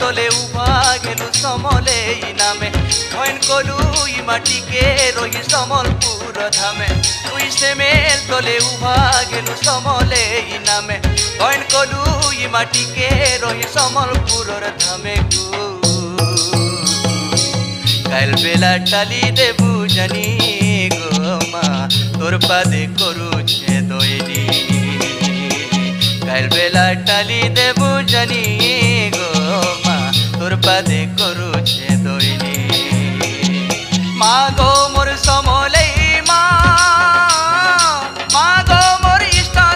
তলে উভা গেলু সমলে নামে হইন কলু ই মাটিকে রহি সমলপুর ধামে তুই সেমেল তলে উভা গেলু সমলে নামে হইন কলু ই মাটিকে রহি সমলপুরর ধামে গু কাল বেলা টালি দেবু জানি গো মা তোর পাদে করুছে দইনি কাল বেলা টালি দেবু জানি গো মা তোর পাদে করুছে দইনি মা গো মোর সময়